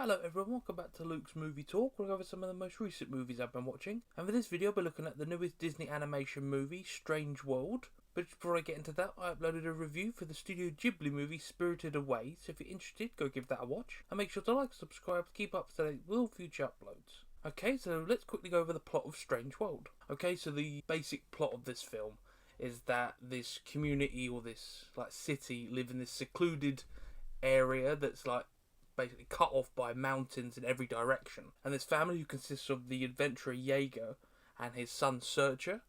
Hello everyone, welcome back to Luke's Movie Talk. We'll go over some of the most recent movies I've been watching. And for this video, we're looking at the newest Disney animation movie, Strange World. But before I get into that, I uploaded a review for the Studio Ghibli movie, Spirited Away. So if you're interested, go give that a watch. And make sure to like, subscribe, keep up to date with all future uploads. Okay, so let's quickly go over the plot of Strange World. Okay, so the basic plot of this film is that this community or this city live in this secluded area that's basically cut off by mountains in every direction. And this family, who consists of the adventurer Jaeger and his son Searcher,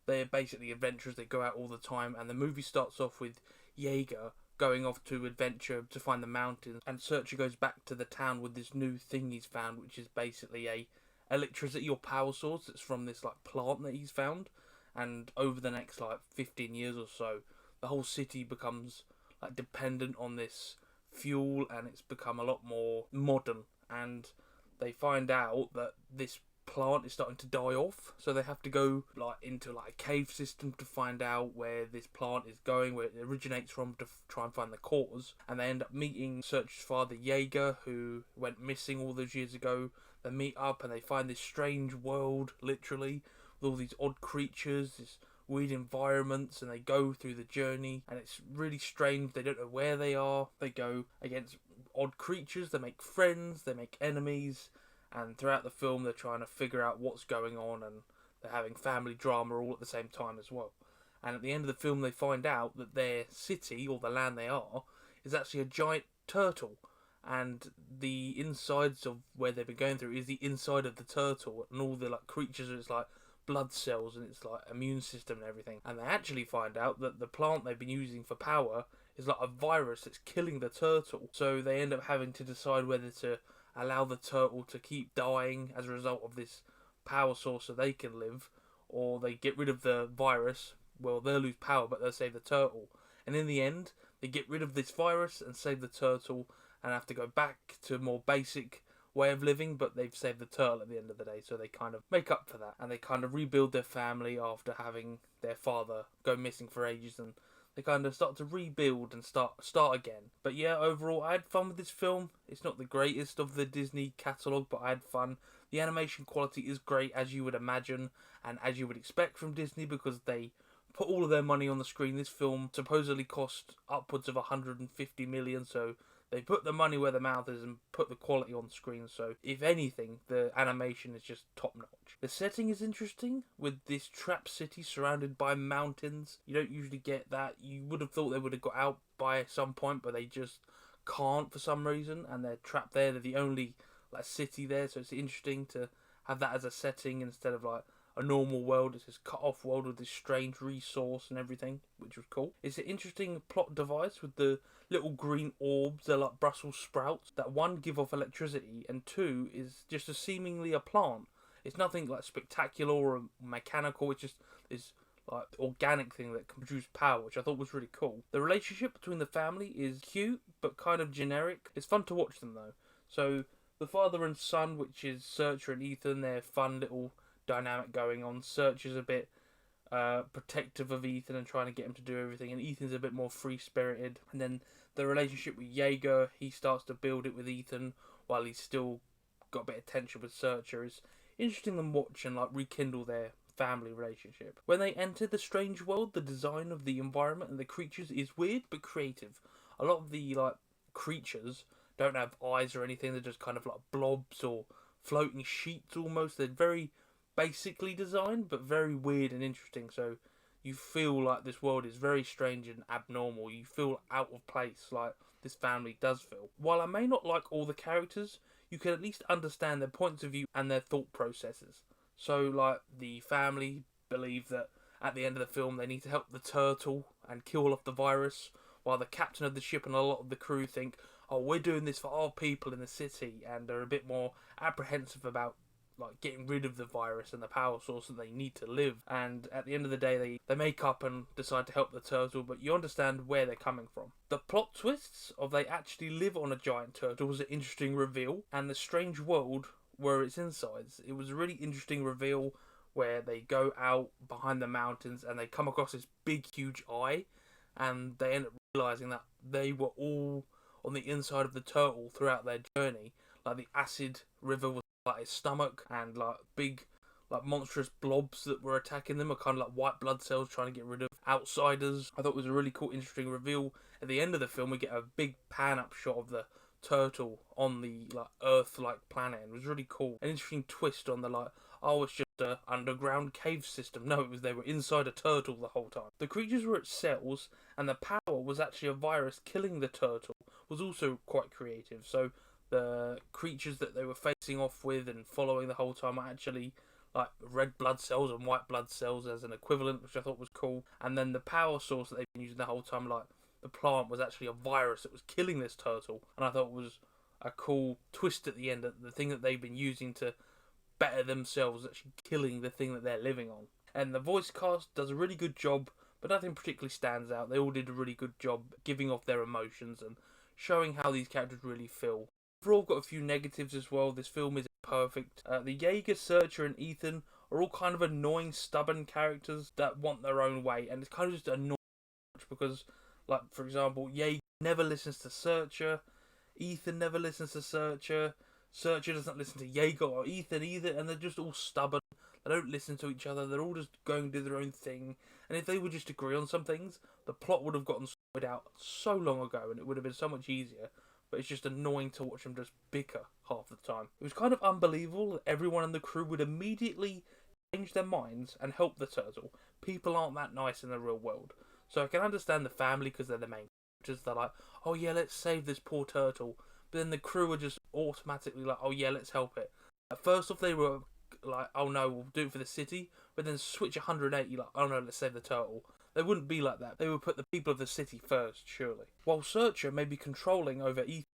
they're basically adventurers. They go out all the time, and the movie starts off with Jaeger going off to adventure to find the mountains, and Searcher goes back to the town with this new thing he's found, which is basically a electricity or power source that's from this plant that he's found. And over the next 15 years or so, the whole city becomes dependent on this fuel, and it's become a lot more modern. And they find out that this plant is starting to die off, so they have to go into a cave system to find out where this plant is going, where it originates from, to try and find the cause. And they end up meeting Searcher's father Jaeger, who went missing all those years ago. They meet up and they find this strange world, literally, with all these odd creatures, this weird environments, and they go through the journey, and it's really strange. They don't know where they are. They go against odd creatures, they make friends, they make enemies, and throughout the film they're trying to figure out what's going on, and they're having family drama all at the same time as well. And at the end of the film they find out that their city, or the land they are, is actually a giant turtle, and the insides of where they've been going through is the inside of the turtle, and all the creatures, it's blood cells, and it's immune system and everything. And they actually find out that the plant they've been using for power is a virus that's killing the turtle. So they end up having to decide whether to allow the turtle to keep dying as a result of this power source so they can live, or they get rid of the virus. Well, they'll lose power, but they'll save the turtle. And in the end, they get rid of this virus and save the turtle, and have to go back to a more basic way of living, but they've saved the turtle at the end of the day, so they kind of make up for that, and they kind of rebuild their family after having their father go missing for ages, and they kind of start to rebuild and start again. But yeah, overall I had fun with this film. It's not the greatest of the Disney catalogue, but I had fun. The animation quality is great, as you would imagine and as you would expect from Disney, because they put all of their money on the screen. This film supposedly cost upwards of 150 million, so they put the money where the mouth is and put the quality on screen. So if anything, the animation is just top notch. The setting is interesting, with this trapped city surrounded by mountains. You don't usually get that. You would have thought they would have got out by some point, but they just can't for some reason, and they're trapped there. They're the only city there, so it's interesting to have that as a setting instead of a normal world. It's this cut off world with this strange resource and everything, which was cool. It's an interesting plot device with the little green orbs. They're like Brussels sprouts that, one, give off electricity, and two, is just seemingly a plant. It's nothing spectacular or mechanical. It's just this organic thing that can produce power, which I thought was really cool. The relationship between the family is cute but kind of generic. It's fun to watch them though. So the father and son, which is Searcher and Ethan, they're fun little dynamic going on. Searcher's a bit protective of Ethan and trying to get him to do everything, and Ethan's a bit more free-spirited. And then the relationship with Jaeger, he starts to build it with Ethan while he's still got a bit of tension with Searcher. It's interesting to watch and rekindle their family relationship. When they enter the strange world, the design of the environment and the creatures is weird but creative. A lot of the creatures don't have eyes or anything. They're just kind of blobs or floating sheets almost. They're very basically designed, but very weird and interesting. So you feel like this world is very strange and abnormal. You feel out of place, like this family does feel. While I may not like all the characters, you can at least understand their points of view and their thought processes. So the family believe that at the end of the film they need to help the turtle and kill off the virus, while the captain of the ship and a lot of the crew think, oh, we're doing this for our people in the city, and are a bit more apprehensive about getting rid of the virus and the power source that they need to live. And at the end of the day, they make up and decide to help the turtle, but you understand where they're coming from. The plot twists of they actually live on a giant turtle was an interesting reveal, and the strange world were its insides. It was a really interesting reveal where they go out behind the mountains and they come across this big huge eye, and they end up realising that they were all on the inside of the turtle throughout their journey, like the acid river was like his stomach, and like big, like monstrous blobs that were attacking them are kind of like white blood cells trying to get rid of outsiders. I thought it was a really cool, interesting reveal. At the end of the film, we get a big pan-up shot of the turtle on the like Earth-like planet, and it was really cool. An interesting twist on the like, oh, it's just a underground cave system. No, it was they were inside a turtle the whole time. The creatures were its cells, and the power was actually a virus killing the turtle. Was also quite creative. So the creatures that they were facing off with and following the whole time are actually like red blood cells and white blood cells as an equivalent, which I thought was cool. And then the power source that they've been using the whole time, like the plant, was actually a virus that was killing this turtle, and I thought it was a cool twist at the end, that the thing that they've been using to better themselves actually killing the thing that they're living on. And the voice cast does a really good job, but nothing particularly stands out. They all did a really good job giving off their emotions and showing how these characters really feel. Overall, got a few negatives as well. This film isn't perfect. The Jaeger, Searcher, and Ethan are all kind of annoying, stubborn characters that want their own way, and it's kind of just annoying because, like, for example, Jaeger never listens to Searcher, Ethan never listens to Searcher, Searcher doesn't listen to Jaeger or Ethan either, and they're just all stubborn. They don't listen to each other. They're all just going to do their own thing. And if they would just agree on some things, the plot would have gotten sorted out so long ago, and it would have been so much easier. But it's just annoying to watch them just bicker half the time. It was kind of unbelievable that everyone in the crew would immediately change their minds and help the turtle. People aren't that nice in the real world. So I can understand the family because they're the main characters. They're like, oh yeah, let's save this poor turtle. But then the crew are just automatically like, oh yeah, let's help it. At first off, they were like, oh no, we'll do it for the city. But then switch 180, like, oh no, let's save the turtle. They wouldn't be like that. They would put the people of the city first, surely. While Searcher may be controlling over Ethan,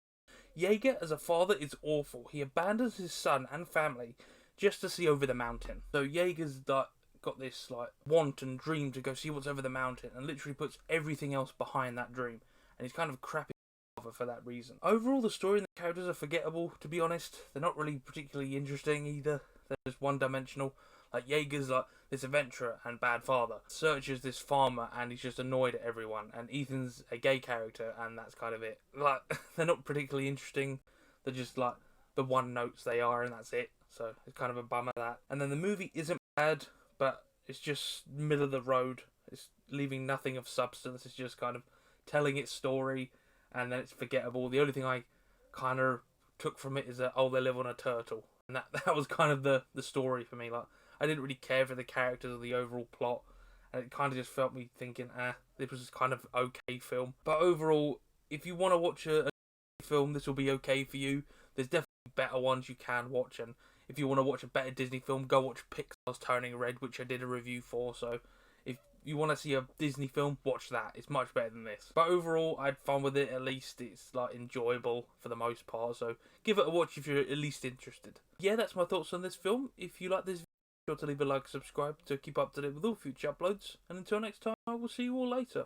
Jaeger as a father is awful. He abandons his son and family just to see over the mountain. So Jaeger's got this like want and dream to go see what's over the mountain, and literally puts everything else behind that dream. And he's kind of crappy for that reason. Overall, the story and the characters are forgettable, to be honest. They're not really particularly interesting either. They're just one-dimensional. Like, Jaeger's like this adventurer and bad father. Searcher's this farmer and he's just annoyed at everyone. And Ethan's a gay character and that's kind of it. Like, they're not particularly interesting. They're just like the one notes they are and that's it. So it's kind of a bummer that. And then the movie isn't bad, but it's just middle of the road. It's leaving nothing of substance. It's just kind of telling its story and then it's forgettable. The only thing I kind of took from it is that, oh, they live on a turtle. And that was kind of the story for me. Like, I didn't really care for the characters or the overall plot, and it kind of just felt me thinking, this was kind of okay film. But overall, if you want to watch a film, this will be okay for you. There's definitely better ones you can watch, and if you want to watch a better Disney film, go watch Pixar's Turning Red, which I did a review for. So if you want to see a Disney film, watch that. It's much better than this. But overall, I had fun with it. At least it's like enjoyable for the most part. So give it a watch if you're at least interested. Yeah, that's my thoughts on this film. If you like this video, be sure to leave a like and subscribe to keep up to date with all future uploads. And until next time, I will see you all later.